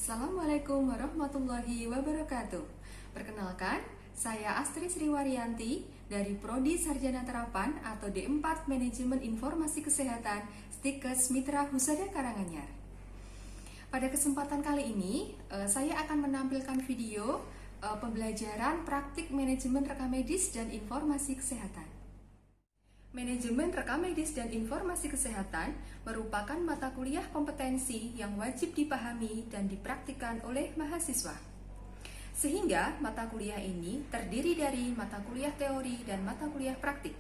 Assalamualaikum warahmatullahi wabarakatuh. Perkenalkan, saya Astri Sriwaryanti dari Prodi Sarjana Terapan atau D4 Manajemen Informasi Kesehatan Stikes Mitra Husada Karanganyar. Pada kesempatan kali ini, saya akan menampilkan video pembelajaran praktik manajemen rekam medis dan informasi kesehatan. Manajemen rekam medis dan informasi kesehatan merupakan mata kuliah kompetensi yang wajib dipahami dan dipraktikkan oleh mahasiswa. Sehingga mata kuliah ini terdiri dari mata kuliah teori dan mata kuliah praktik.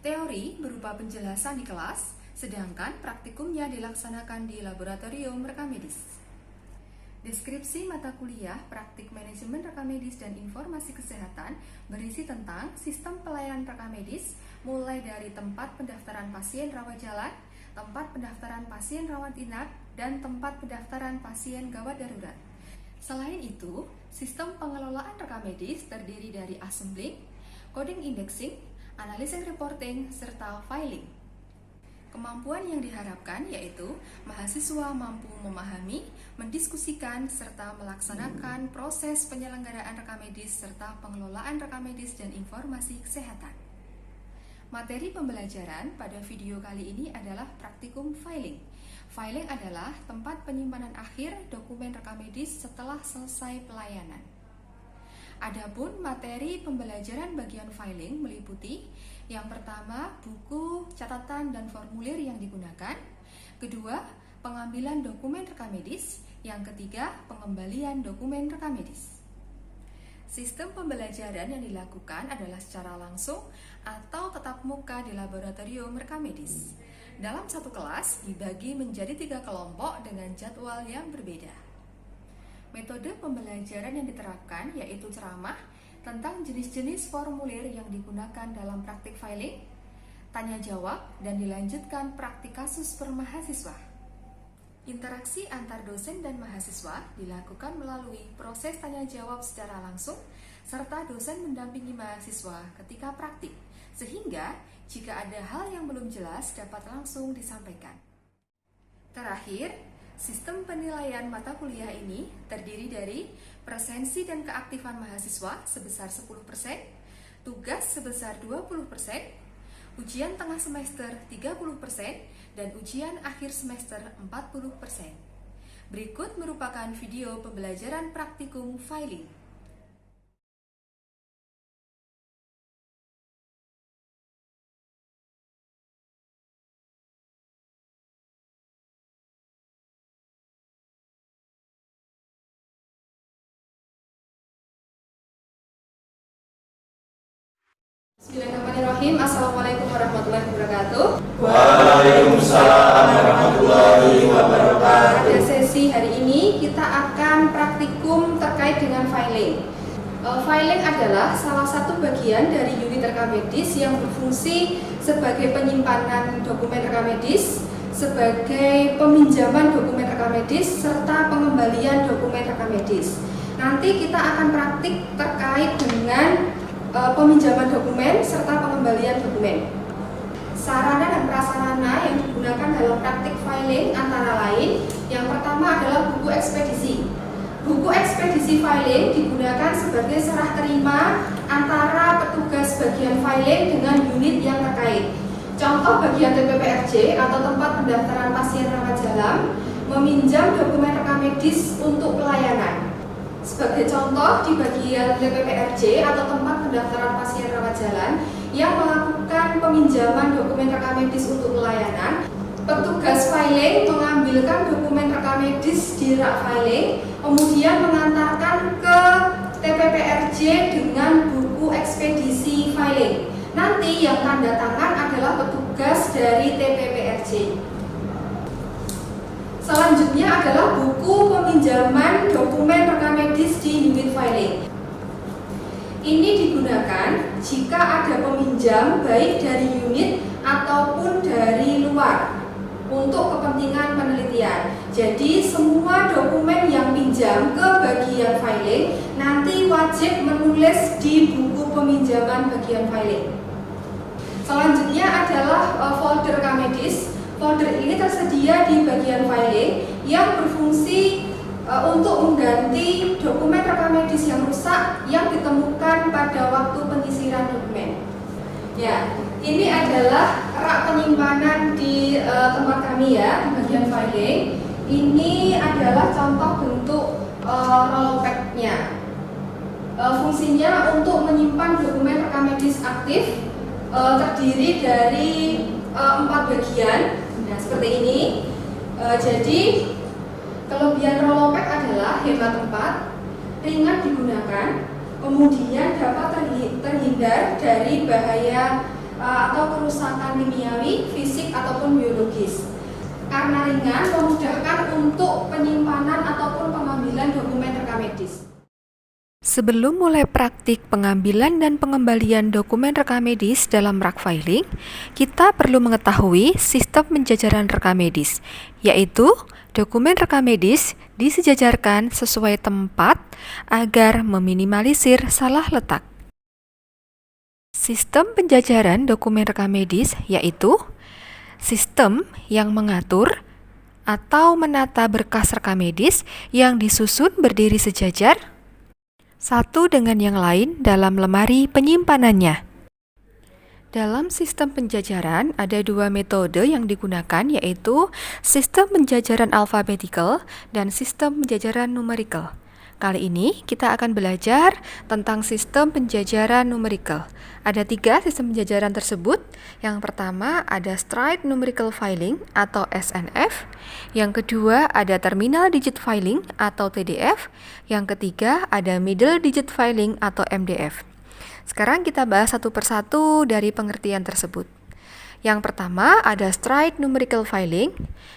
Teori berupa penjelasan di kelas, sedangkan praktikumnya dilaksanakan di laboratorium rekam medis. Deskripsi mata kuliah praktik manajemen rekam medis dan informasi kesehatan berisi tentang sistem pelayanan rekam medis, mulai dari tempat pendaftaran pasien rawat jalan, tempat pendaftaran pasien rawat inap, dan tempat pendaftaran pasien gawat darurat. Selain itu, sistem pengelolaan rekam medis terdiri dari assembling, coding indexing, analysis reporting, serta filing. Kemampuan yang diharapkan yaitu mahasiswa mampu memahami, mendiskusikan, serta melaksanakan proses penyelenggaraan rekam medis serta pengelolaan rekam medis dan informasi kesehatan. Materi pembelajaran pada video kali ini adalah praktikum filing. Filing adalah tempat penyimpanan akhir dokumen rekam medis setelah selesai pelayanan. Adapun materi pembelajaran bagian filing meliputi yang pertama, buku, catatan, dan formulir yang digunakan. Kedua, pengambilan dokumen rekam medis. Yang ketiga, pengembalian dokumen rekam medis. Sistem pembelajaran yang dilakukan adalah secara langsung atau tatap muka di laboratorium rekam medis. Dalam satu kelas dibagi menjadi 3 kelompok dengan jadwal yang berbeda. Metode pembelajaran yang diterapkan yaitu ceramah tentang jenis-jenis formulir yang digunakan dalam praktik filing, tanya jawab, dan dilanjutkan praktik kasus per mahasiswa. Interaksi antar dosen dan mahasiswa dilakukan melalui proses tanya jawab secara langsung, serta dosen mendampingi mahasiswa ketika praktik, sehingga jika ada hal yang belum jelas dapat langsung disampaikan. Terakhir, sistem penilaian mata kuliah ini terdiri dari presensi dan keaktifan mahasiswa sebesar 10%, tugas sebesar 20%, ujian tengah semester 30%, dan ujian akhir semester 40%. Berikut merupakan video pembelajaran praktikum filing. Bismillahirrahmanirrahim. Assalamualaikum warahmatullahi wabarakatuh. Waalaikumsalam warahmatullahi wabarakatuh. Pada sesi hari ini kita akan praktikum terkait dengan filing. Filing adalah salah satu bagian dari unit rekam medis yang berfungsi sebagai penyimpanan dokumen rekam medis, sebagai peminjaman dokumen rekam medis, serta pengembalian dokumen rekam medis. Nanti kita akan praktik terkait dengan peminjaman dokumen serta pengembalian dokumen. Sarana dan prasarana yang digunakan dalam praktik filing antara lain, yang pertama adalah buku ekspedisi. Buku ekspedisi filing digunakan sebagai serah terima antara petugas bagian filing dengan unit yang terkait. Contoh bagian TPPRJ atau tempat pendaftaran pasien rawat jalan meminjam dokumen rekam medis untuk pelayanan. Sebagai contoh, di bagian TPPRJ atau tempat pendaftaran pasien rawat jalan yang melakukan peminjaman dokumen rekam medis untuk pelayanan, petugas filing mengambilkan dokumen rekam medis di rak filing, kemudian mengantarkan ke TPPRJ dengan buku ekspedisi filing. Nanti yang tanda tangan adalah petugas dari TPPRJ. Selanjutnya adalah buku peminjaman dokumen rekam medis di unit filing. Ini digunakan jika ada peminjam baik dari unit ataupun dari luar untuk kepentingan penelitian. Jadi semua dokumen yang pinjam ke bagian filing nanti wajib menulis di buku peminjaman bagian filing. Selanjutnya adalah folder rekam medis. Folder ini tersedia di bagian filing yang berfungsi untuk mengganti dokumen rekam medis yang rusak yang ditemukan pada waktu penyisiran dokumen. Ya, ini adalah rak penyimpanan di tempat kami ya, di bagian filing. Ini adalah contoh bentuk rollback-nya. Fungsinya untuk menyimpan dokumen rekam medis aktif, terdiri dari 4 bagian. Nah, seperti ini. Jadi kelebihan rollback adalah hemat tempat, ringan digunakan, kemudian dapat terhindar dari bahaya atau kerusakan kimiawi, fisik ataupun biologis. Karena ringan, memudahkan untuk penyimpanan ataupun pengambilan dokumen rekam medis. Sebelum mulai praktik pengambilan dan pengembalian dokumen rekam medis dalam rak filing, kita perlu mengetahui sistem penjajaran rekam medis, yaitu dokumen rekam medis disejajarkan sesuai tempat agar meminimalisir salah letak. Sistem penjajaran dokumen rekam medis yaitu sistem yang mengatur atau menata berkas rekam medis yang disusun berdiri sejajar satu dengan yang lain dalam lemari penyimpanannya. Dalam sistem penjajaran ada 2 metode yang digunakan, yaitu sistem penjajaran alfabetikal dan sistem penjajaran numerikal. Kali ini kita akan belajar tentang sistem penjajaran numerikal. Ada 3 sistem penjajaran tersebut. Yang pertama ada Straight Numerical Filing atau SNF. Yang kedua ada Terminal Digit Filing atau TDF. Yang ketiga ada Middle Digit Filing atau MDF. Sekarang kita bahas satu persatu dari pengertian tersebut. Yang pertama ada Straight Numerical Filing,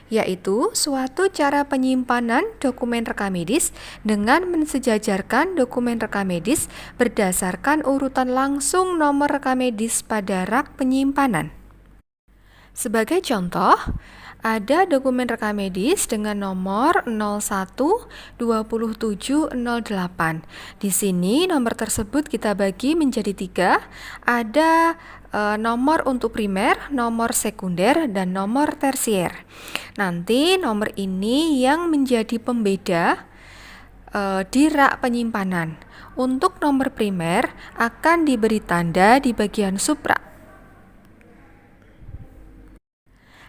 yaitu suatu cara penyimpanan dokumen rekam medis dengan mensejajarkan dokumen rekam medis berdasarkan urutan langsung nomor rekam medis pada rak penyimpanan. Sebagai contoh, ada dokumen rekam medis dengan nomor 012708. Di sini nomor tersebut kita bagi menjadi 3. Ada nomor untuk primer, nomor sekunder, dan nomor tersier. Nanti nomor ini yang menjadi pembeda di rak penyimpanan. Untuk nomor primer akan diberi tanda di bagian subrak.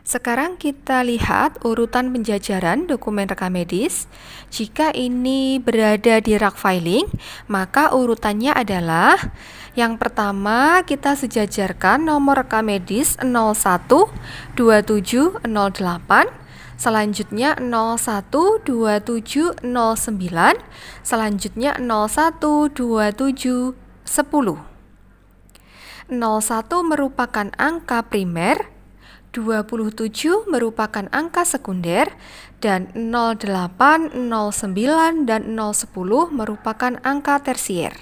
Sekarang kita lihat urutan penjajaran dokumen rekam medis. Jika ini berada di rak filing, maka urutannya adalah yang pertama kita sejajarkan nomor rekam medis 012708, selanjutnya 012709, selanjutnya 012710. 01 merupakan angka primer, 27 merupakan angka sekunder, dan 08, 09, dan 010 merupakan angka tersier.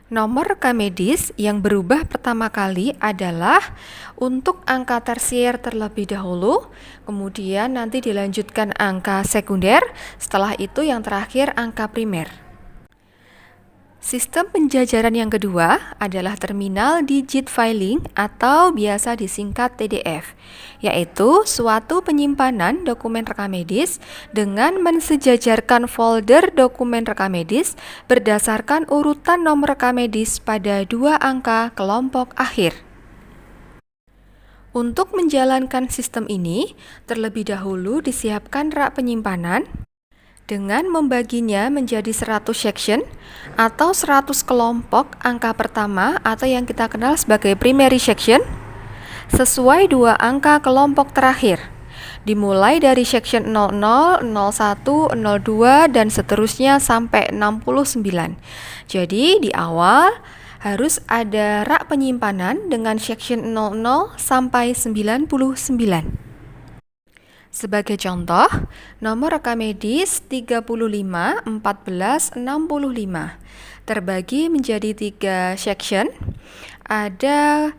Nomor rekam medis yang berubah pertama kali adalah untuk angka tersier terlebih dahulu, kemudian nanti dilanjutkan angka sekunder, setelah itu yang terakhir angka primer. Sistem penjajaran yang kedua adalah Terminal Digit Filing atau biasa disingkat TDF, yaitu suatu penyimpanan dokumen rekam medis dengan mensejajarkan folder dokumen rekam medis berdasarkan urutan nomor rekam medis pada 2 angka kelompok akhir. Untuk menjalankan sistem ini, terlebih dahulu disiapkan rak penyimpanan dengan membaginya menjadi 100 section atau 100 kelompok angka pertama atau yang kita kenal sebagai primary section sesuai 2 angka kelompok terakhir, dimulai dari section 00, 01, 02 dan seterusnya sampai 69. Jadi di awal harus ada rak penyimpanan dengan section 00 sampai 99. Sebagai contoh, nomor rekam medis 35 14 65 terbagi menjadi 3 section. Ada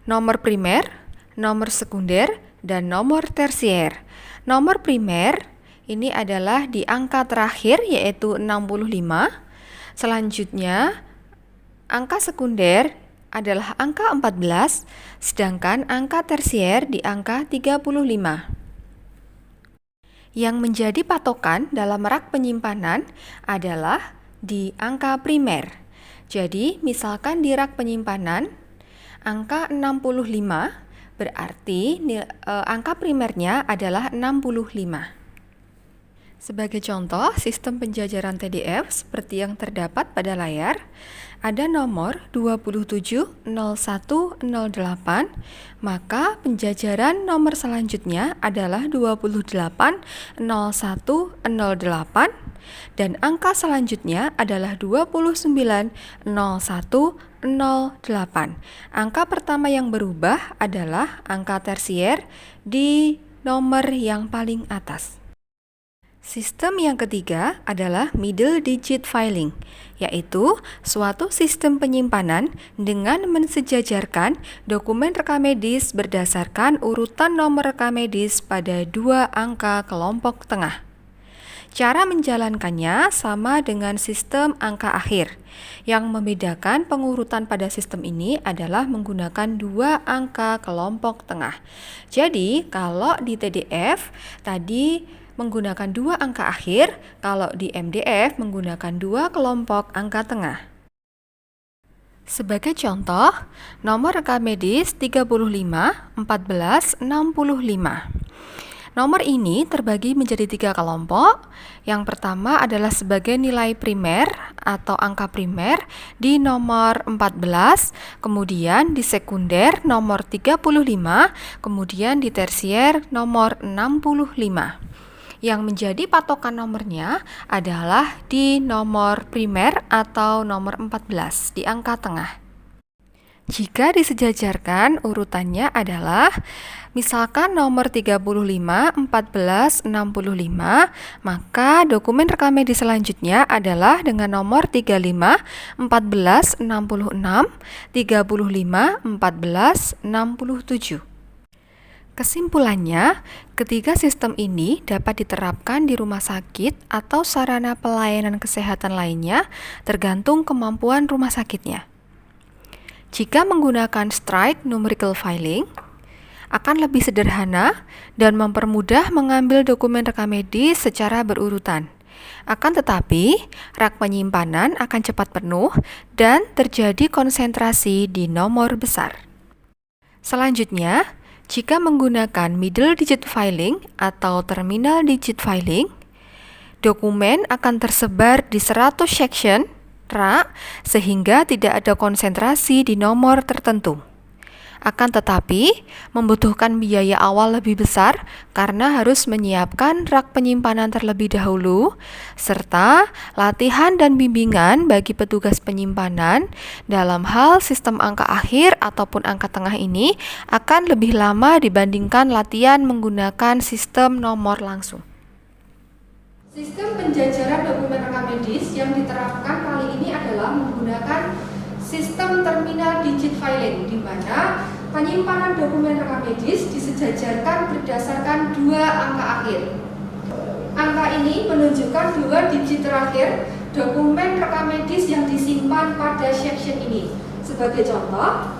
nomor primer, nomor sekunder, dan nomor tersier. Nomor primer ini adalah di angka terakhir yaitu 65. Selanjutnya, angka sekunder adalah angka 14, sedangkan angka tersier di angka 35. Yang menjadi patokan dalam rak penyimpanan adalah di angka primer. Jadi, misalkan di rak penyimpanan angka 65 berarti angka primernya adalah 65. Sebagai contoh, sistem penjajaran TDF seperti yang terdapat pada layar, ada nomor 270108, maka penjajaran nomor selanjutnya adalah 280108 dan angka selanjutnya adalah 290108. Angka pertama yang berubah adalah angka tersier di nomor yang paling atas. Sistem yang ketiga adalah middle digit filing, yaitu suatu sistem penyimpanan dengan mensejajarkan dokumen rekam medis berdasarkan urutan nomor rekam medis pada 2 angka kelompok tengah. Cara menjalankannya sama dengan sistem angka akhir. Yang membedakan pengurutan pada sistem ini adalah menggunakan 2 angka kelompok tengah. Jadi, kalau di TDF tadi menggunakan 2 angka akhir, kalau di MDF menggunakan 2 kelompok angka tengah. Sebagai contoh, nomor rekam medis 35 14 65. Nomor ini terbagi menjadi 3 kelompok. Yang pertama adalah sebagai nilai primer atau angka primer di nomor 14, kemudian di sekunder nomor 35, kemudian di tersier nomor 65. Yang menjadi patokan nomornya adalah di nomor primer atau nomor 14 di angka tengah. Jika disejajarkan urutannya adalah misalkan nomor 35, 14, 65, maka dokumen rekam medis selanjutnya adalah dengan nomor 35, 14, 66, 35, 14, 67. Kesimpulannya, ketiga sistem ini dapat diterapkan di rumah sakit atau sarana pelayanan kesehatan lainnya tergantung kemampuan rumah sakitnya. Jika menggunakan straight numerical filing, akan lebih sederhana dan mempermudah mengambil dokumen rekam medis secara berurutan. Akan tetapi, rak penyimpanan akan cepat penuh dan terjadi konsentrasi di nomor besar. Selanjutnya, jika menggunakan middle digit filing atau terminal digit filing, dokumen akan tersebar di 100 section rak sehingga tidak ada konsentrasi di nomor tertentu. Akan tetapi, membutuhkan biaya awal lebih besar karena harus menyiapkan rak penyimpanan terlebih dahulu, serta latihan dan bimbingan bagi petugas penyimpanan dalam hal sistem angka akhir ataupun angka tengah ini akan lebih lama dibandingkan latihan menggunakan sistem nomor langsung. Sistem penjajaran dokumen rekam medis yang diterapkan kali ini adalah menggunakan sistem terminal digit filing, di mana penyimpanan dokumen rekam medis disejajarkan berdasarkan 2 angka akhir. Angka ini menunjukkan 2 digit terakhir dokumen rekam medis yang disimpan pada section ini. Sebagai contoh,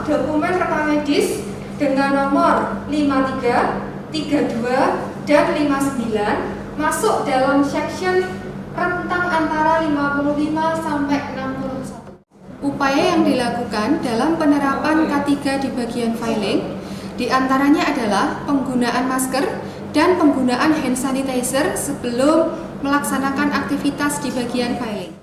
dokumen rekam medis dengan nomor 53, 32, dan 59 masuk dalam section rentang antara 55 sampai 61. Upaya yang dilakukan dalam penerapan K3 di bagian filing diantaranya adalah penggunaan masker dan penggunaan hand sanitizer sebelum melaksanakan aktivitas di bagian filing.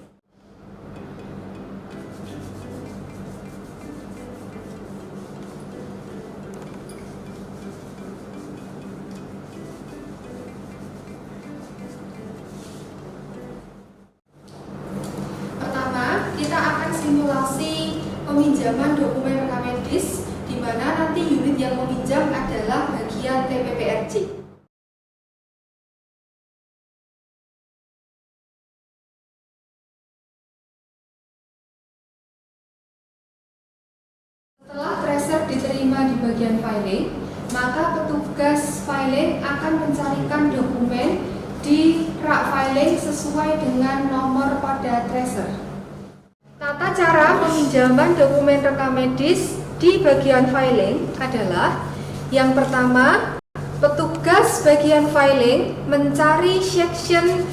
Kita akan simulasi peminjaman dokumen rekam medis, di mana nanti unit yang meminjam adalah bagian TPPRJ. Setelah tracer diterima di bagian filing, maka petugas filing akan mencarikan dokumen di rak filing sesuai dengan nomor pada tracer. Tata cara peminjaman dokumen rekam medis di bagian filing adalah: yang pertama, petugas bagian filing mencari section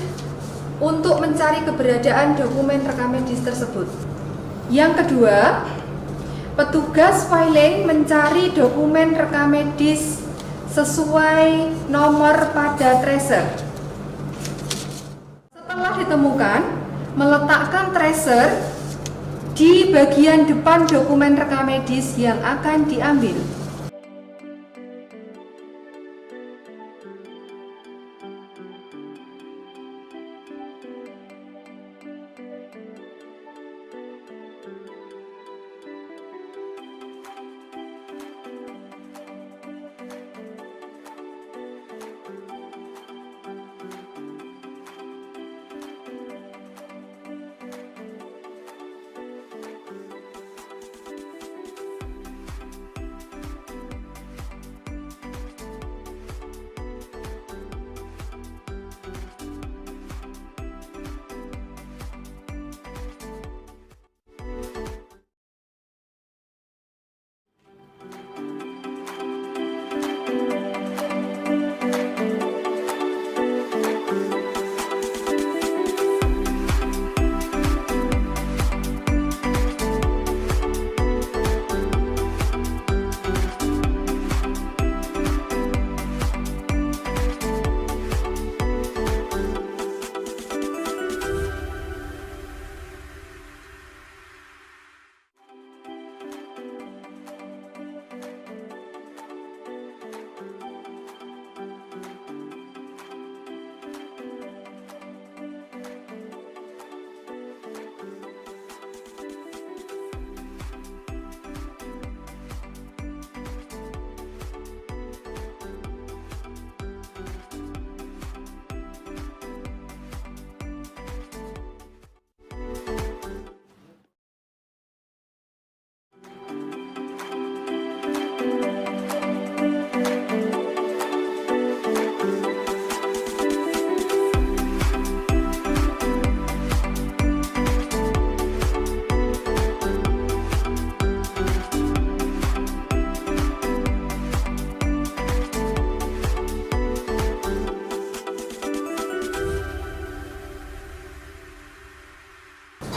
untuk mencari keberadaan dokumen rekam medis tersebut. Yang kedua, petugas filing mencari dokumen rekam medis sesuai nomor pada tracer. Setelah ditemukan, meletakkan tracer di bagian depan dokumen rekam medis yang akan diambil.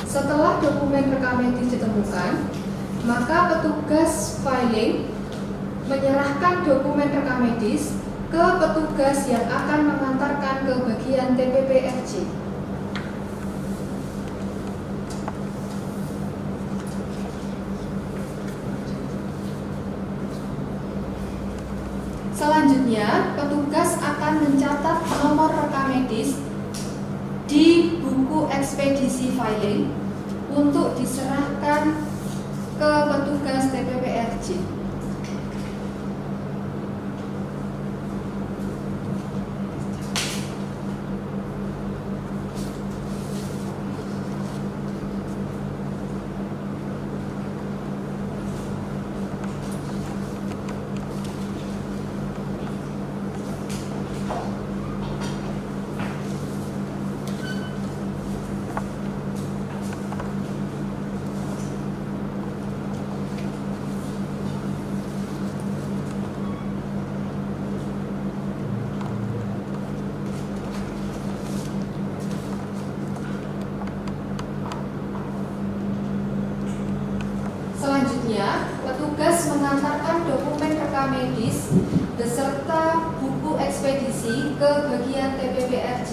Setelah dokumen rekam medis ditemukan, maka petugas filing menyerahkan dokumen rekam medis ke petugas yang akan mengantarkan ke bagian TPP-RJ. Selanjutnya, petugas akan mencatat nomor rekam medis di buku ekspedisi filing untuk diserahkan ke petugas TPP-RJ. Selanjutnya, petugas mengantarkan dokumen rekam medis beserta buku ekspedisi ke bagian TPP-RJ.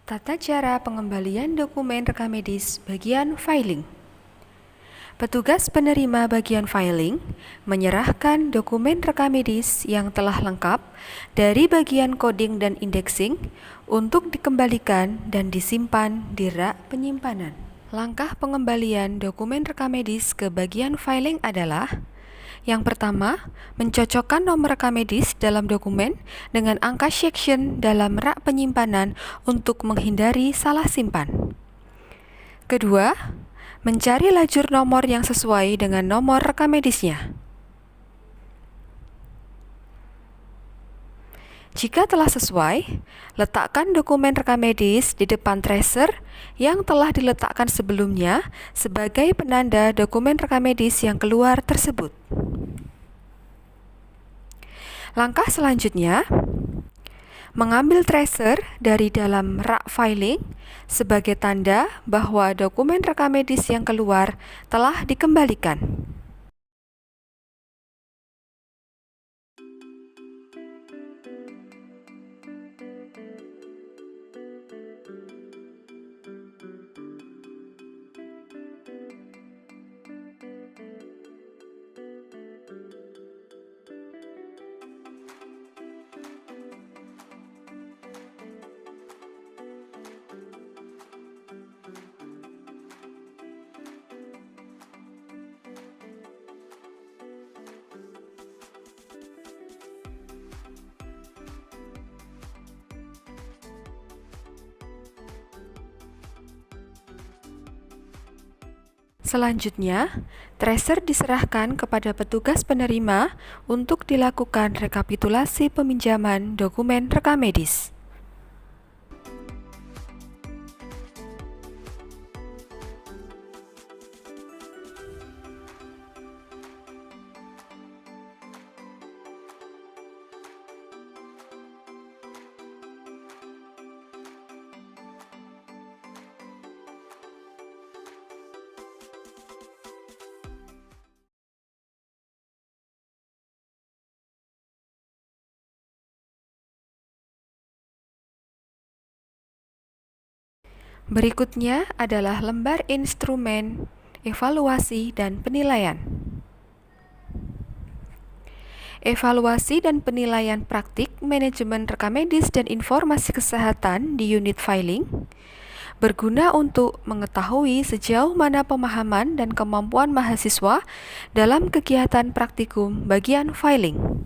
Tata cara pengembalian dokumen rekam medis bagian filing. Petugas penerima bagian filing menyerahkan dokumen rekam medis yang telah lengkap dari bagian coding dan indexing untuk dikembalikan dan disimpan di rak penyimpanan. Langkah pengembalian dokumen rekam medis ke bagian filing adalah: yang pertama, mencocokkan nomor rekam medis dalam dokumen dengan angka section dalam rak penyimpanan untuk menghindari salah simpan. Kedua, mencari lajur nomor yang sesuai dengan nomor rekam medisnya. Jika telah sesuai, letakkan dokumen rekam medis di depan tracer yang telah diletakkan sebelumnya sebagai penanda dokumen rekam medis yang keluar tersebut. Langkah selanjutnya, mengambil tracer dari dalam rak filing sebagai tanda bahwa dokumen rekam medis yang keluar telah dikembalikan. Selanjutnya, tracer diserahkan kepada petugas penerima untuk dilakukan rekapitulasi peminjaman dokumen rekam medis. Berikutnya adalah lembar instrumen evaluasi dan penilaian. Evaluasi dan penilaian praktik manajemen rekam medis dan informasi kesehatan di unit filing berguna untuk mengetahui sejauh mana pemahaman dan kemampuan mahasiswa dalam kegiatan praktikum bagian filing.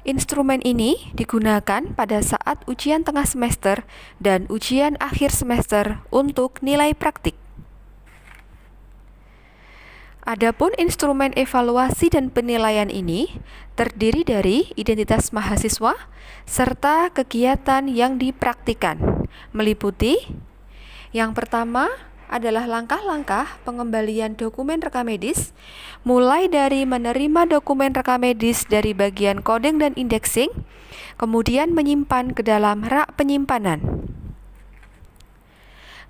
Instrumen ini digunakan pada saat ujian tengah semester dan ujian akhir semester untuk nilai praktik. Adapun instrumen evaluasi dan penilaian ini terdiri dari identitas mahasiswa serta kegiatan yang dipraktikkan, meliputi yang pertama adalah langkah-langkah pengembalian dokumen rekam medis, mulai dari menerima dokumen rekam medis dari bagian coding dan indexing, kemudian menyimpan ke dalam rak penyimpanan.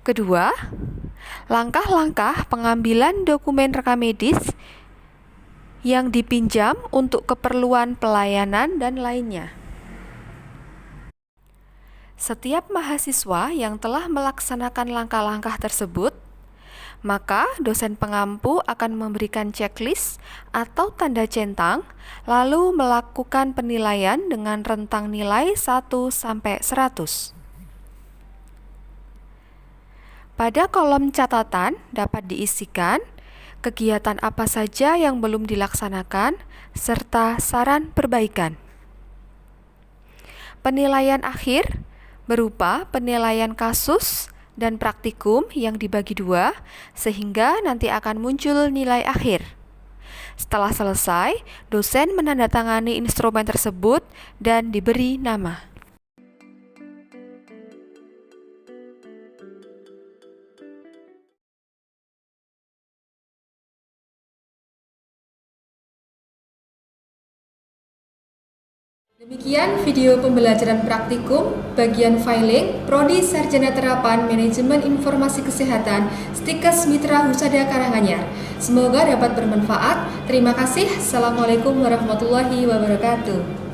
Kedua, langkah-langkah pengambilan dokumen rekam medis yang dipinjam untuk keperluan pelayanan dan lainnya. Setiap mahasiswa yang telah melaksanakan langkah-langkah tersebut, maka dosen pengampu akan memberikan checklist atau tanda centang, lalu melakukan penilaian dengan rentang nilai 1 sampai 100. Pada kolom catatan dapat diisikan kegiatan apa saja yang belum dilaksanakan, serta saran perbaikan. Penilaian akhir berupa penilaian kasus dan praktikum yang dibagi dua, sehingga nanti akan muncul nilai akhir. Setelah selesai, dosen menandatangani instrumen tersebut dan diberi nama. Demikian video pembelajaran praktikum bagian filing Prodi Sarjana Terapan Manajemen Informasi Kesehatan Stikes Mitra Husada Karanganyar. Semoga dapat bermanfaat. Terima kasih. Assalamualaikum warahmatullahi wabarakatuh.